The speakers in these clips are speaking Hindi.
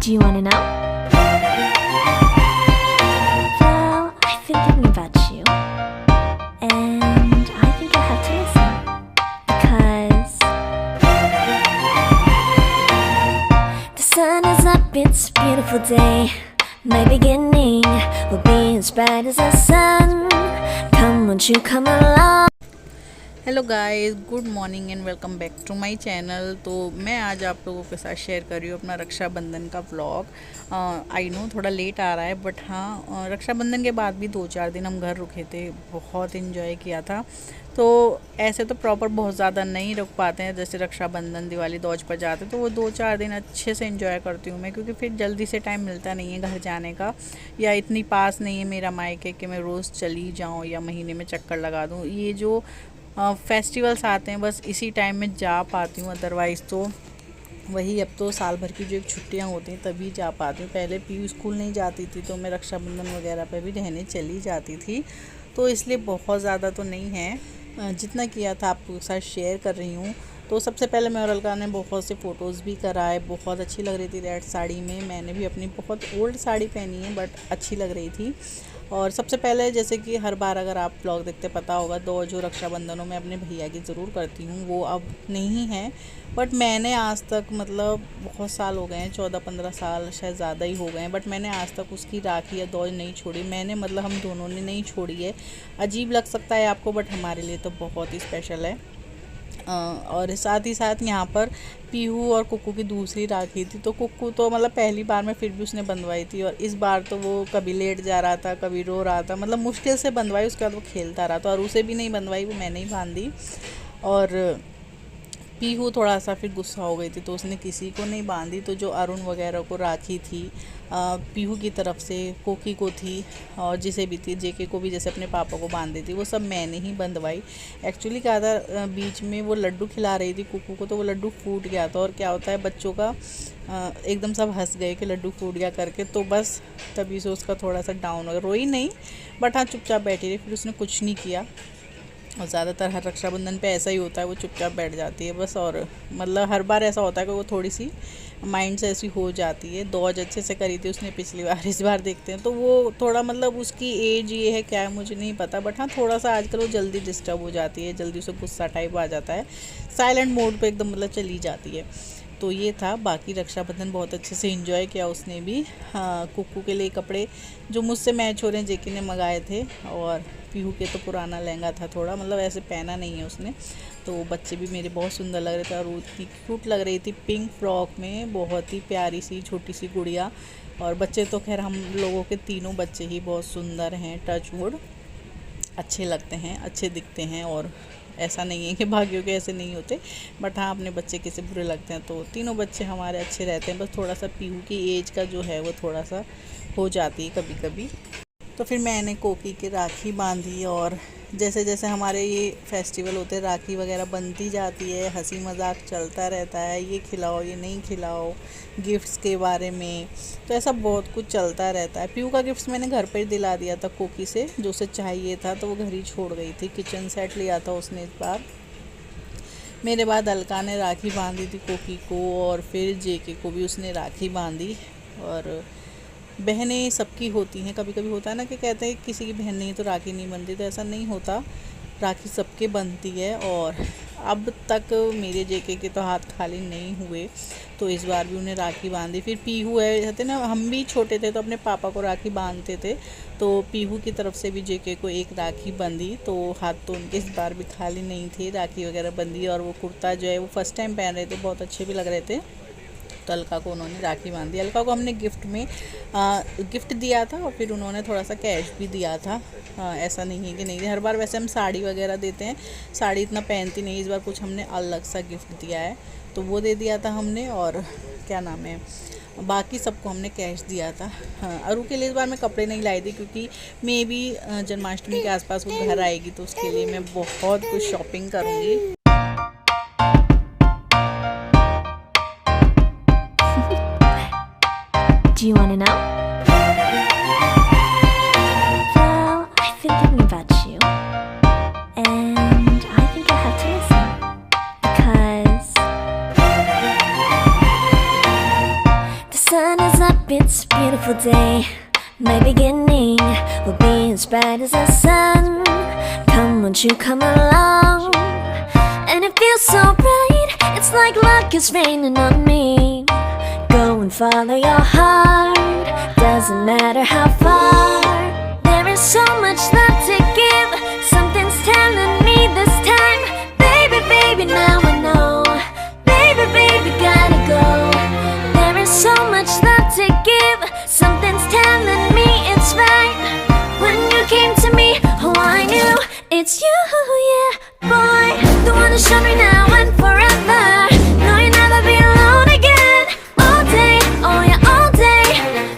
Do you want to know? Well, I've been thinking about you, and I think you'll have to listen, because the sun is up, it's a beautiful day. My beginning will be as bright as the sun. Come, won't you come along? Hello guys, good morning and welcome back to my channel. तो मैं आज आप लोगों के साथ शेयर कर रही हूँ अपना रक्षाबंधन का व्लॉग। आई नो थोड़ा लेट आ रहा है, बट हाँ, रक्षाबंधन के बाद भी 2-4 दिन हम घर रुके थे, बहुत इन्जॉय किया था। तो ऐसे तो प्रॉपर बहुत ज़्यादा नहीं रुक पाते हैं, जैसे रक्षाबंधन दिवाली दौज पर जाते तो वो 2-4 दिन अच्छे से इन्जॉय करती हूँ मैं, क्योंकि फिर जल्दी से टाइम मिलता नहीं है घर जाने का, या इतनी पास नहीं है मेरा मायके कि मैं रोज़ चली जाऊँ या महीने में चक्कर लगा दूँ। ये जो फेस्टिवल्स आते हैं बस इसी टाइम में जा पाती हूँ, अदरवाइज़ तो वही अब तो साल भर की जो एक छुट्टियाँ होती हैं तभी जा पाती हूँ। पहले पीयू स्कूल नहीं जाती थी तो मैं रक्षाबंधन वगैरह पे भी रहने चली जाती थी, तो इसलिए बहुत ज़्यादा तो नहीं है, जितना किया था आपके साथ शेयर कर रही हूँ। तो सबसे पहले मैं और अलका ने बहुत से फ़ोटोज़ भी कराए, बहुत अच्छी लग रही थी रेड साड़ी में। मैंने भी अपनी बहुत ओल्ड साड़ी पहनी है बट अच्छी लग रही थी। और सबसे पहले जैसे कि हर बार अगर आप ब्लॉग देखते पता होगा, दो जो रक्षाबंधनों में अपने भैया की ज़रूर करती हूँ, वो अब नहीं है, बट मैंने आज तक मतलब बहुत साल हो गए हैं, 14-15 साल शायद ज़्यादा ही हो गए हैं, बट मैंने आज तक उसकी राखी या दौज नहीं छोड़ी। मैंने मतलब हम दोनों ने नहीं छोड़ी है। अजीब लग सकता है आपको, बट हमारे लिए तो बहुत ही स्पेशल है। और साथ ही साथ यहाँ पर पीहू और कुक्कू की दूसरी राखी थी। तो कुक्कू तो मतलब पहली बार में फिर भी उसने बंधवाई थी, और इस बार तो वो कभी लेट जा रहा था, कभी रो रहा था, मतलब मुश्किल से बंधवाई। उसके बाद वो खेलता रहा था, और उसे भी नहीं बंधवाई, वो मैंने ही बांध दी। और पीहू थोड़ा सा फिर गुस्सा हो गई थी तो उसने किसी को नहीं बांधी। तो जो अरुण वगैरह को राखी थी पीहू की तरफ से, कोकी को थी, और जिसे भी थी, जेके को भी जैसे अपने पापा को बांध दी थी, वो सब मैंने ही बंधवाई। एक्चुअली क्या था, बीच में वो लड्डू खिला रही थी कुकू को, तो वो लड्डू फूट गया था। और क्या होता है बच्चों का, एकदम सब हंस गए कि लड्डू फूट गया करके, तो बस तभी से उसका थोड़ा सा डाउन हो गया। रोई नहीं, बट हाँ चुपचाप बैठी रही, फिर उसने कुछ नहीं किया। और ज़्यादातर हर रक्षाबंधन पे ऐसा ही होता है, वो चुपचाप बैठ जाती है बस। और मतलब हर बार ऐसा होता है कि वो थोड़ी सी माइंड से ऐसी हो जाती है। दौज अच्छे से करी थी उसने पिछली बार, इस बार देखते हैं। तो वो थोड़ा मतलब उसकी एज ये है क्या है मुझे नहीं पता, बट हाँ थोड़ा सा आजकल वो जल्दी डिस्टर्ब हो जाती है, जल्दी उसे गुस्सा टाइप आ जाता है, साइलेंट मोड पे एकदम मतलब चली जाती है। तो ये था। बाकी रक्षाबंधन बहुत अच्छे से एंजॉय किया उसने भी। हाँ, कुक्कू के लिए कपड़े जो मुझसे मैच हो रहे हैं जेकी ने मंगाए थे, और पीहू के तो पुराना लहंगा था थोड़ा, मतलब ऐसे पहना नहीं है उसने। तो बच्चे भी मेरे बहुत सुंदर लग रहे थे, और वो इतनी क्यूट लग रही थी पिंक फ्रॉक में, बहुत ही प्यारी सी छोटी सी गुड़िया। और बच्चे तो खैर हम लोगों के तीनों बच्चे ही बहुत सुंदर हैं, टच वुड, अच्छे लगते हैं, अच्छे दिखते हैं। और ऐसा नहीं है कि भाग्यों के ऐसे नहीं होते, बट हाँ अपने बच्चे कैसे बुरे लगते हैं। तो तीनों बच्चे हमारे अच्छे रहते हैं, बस थोड़ा सा पीहू की एज का जो है वो थोड़ा सा हो जाती है कभी कभी। तो फिर मैंने कोकी की राखी बांधी, और जैसे जैसे हमारे ये फेस्टिवल होते हैं राखी वगैरह बनती जाती है, हंसी मजाक चलता रहता है, ये खिलाओ ये नहीं खिलाओ, गिफ्ट्स के बारे में, तो ऐसा बहुत कुछ चलता रहता है। पीयू का गिफ्ट्स मैंने घर पर ही दिला दिया था कोकी से, जो उसे चाहिए था, तो वो घर ही छोड़ गई थी। किचन सेट लिया था उसने इस बार। मेरे बाद अलका ने राखी बांधी थी कोकी को, और फिर जेके को भी उसने राखी बांधी। और बहनें सबकी होती हैं, कभी कभी होता है ना कि कहते हैं किसी की बहन नहीं तो राखी नहीं बनती, तो ऐसा नहीं होता, राखी सबके बनती है। और अब तक मेरे जेके के तो हाथ खाली नहीं हुए, तो इस बार भी उन्हें राखी बांधी। फिर पीहू है, कहते ना हम भी छोटे थे तो अपने पापा को राखी बांधते थे, तो पीहू की तरफ से भी जेके को एक राखी बंधी। तो हाथ तो उनके इस बार भी खाली नहीं थे, राखी वगैरह बंधी। और वो कुर्ता जो है वो फर्स्ट टाइम पहन रहे थे, बहुत अच्छे भी लग रहे थे। तो अलका को उन्होंने राखी बांधी। अलका को हमने गिफ्ट में गिफ्ट दिया था, और फिर उन्होंने थोड़ा सा कैश भी दिया था। ऐसा नहीं है कि नहीं, हर बार वैसे हम साड़ी वगैरह देते हैं, साड़ी इतना पहनती नहीं, इस बार कुछ हमने अलग सा गिफ्ट दिया है, तो वो दे दिया था हमने। और क्या नाम है, बाकी सबको हमने कैश दिया था। हाँ, अरू के लिए इस बार मैं कपड़े नहीं लाई थी, क्योंकि मे बी जन्माष्टमी के आसपास वो घर आएगी, तो उसके लिए मैं बहुत कुछ शॉपिंग करूँगी। Do you want to know? Well, I've been thinking about you, and I think you'll have to listen, because the sun is beautiful day. My beginning will be as bright as the sun. Come, won't you come along? And it feels so bright, it's like luck is raining on me. Go and follow your heart, doesn't matter how far. There is so much love to give, something's telling me this time. Baby, baby, now I know. Baby, baby, gotta go. There is so much love to give, something's telling me it's right. When you came to me, oh I knew it's you, yeah, boy. The one to show me now and forever. No, you'll never be alone again. All day, oh yeah, all day.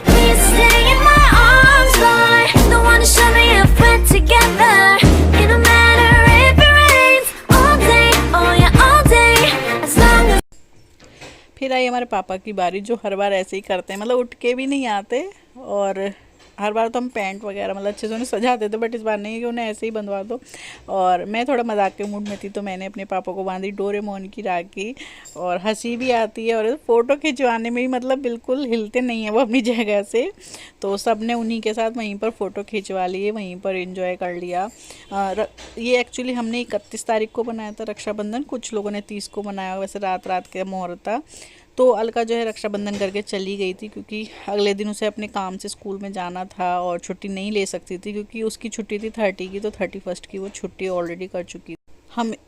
Please stay in my arms, boy. The one to show me if we're together. It don't matter if it rains. All day, oh yeah, all day. As long as फिर आई हमारे पापा की बारी, जो हर बार ऐसे ही करते हैं, मतलब उठ के भी नहीं आते। और हर बार तो हम पैंट वगैरह मतलब अच्छे से उन्हें सजा देते, बट इस बार नहीं कि उन्हें ऐसे ही बंधवा दो। और मैं थोड़ा मजाक के मूड में थी, तो मैंने अपने पापा को बांधी डोरेमोन की राखी। और हंसी भी आती है, और फ़ोटो खिंचवाने में भी मतलब बिल्कुल हिलते नहीं है वो अपनी जगह से। तो सब ने उन्हीं के साथ वहीं पर फ़ोटो खिंचवा लिए, वहीं पर एंजॉय कर लिया। ये एक्चुअली हमने 31 तारीख को बनाया था रक्षाबंधन, कुछ लोगों ने 30 को बनाया, वैसे रात रात का मुहूर्त था। तो अलका जो है रक्षाबंधन करके चली गई थी, क्योंकि अगले दिन उसे अपने काम से स्कूल में जाना था और छुट्टी नहीं ले सकती थी, क्योंकि उसकी छुट्टी थी 30 की, तो 31 की वो छुट्टी ऑलरेडी कर चुकी थी।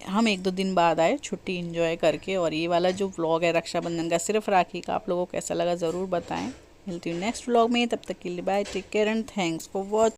हम 1-2 दिन बाद आए छुट्टी एंजॉय करके। और ये वाला जो व्लॉग है रक्षाबंधन का, सिर्फ राखी का, आप लोगों को कैसा लगा ज़रूर बताएं। मिलती हूँ नेक्स्ट व्लॉग में, तब तक के लिए bye, take care and thanks for watching.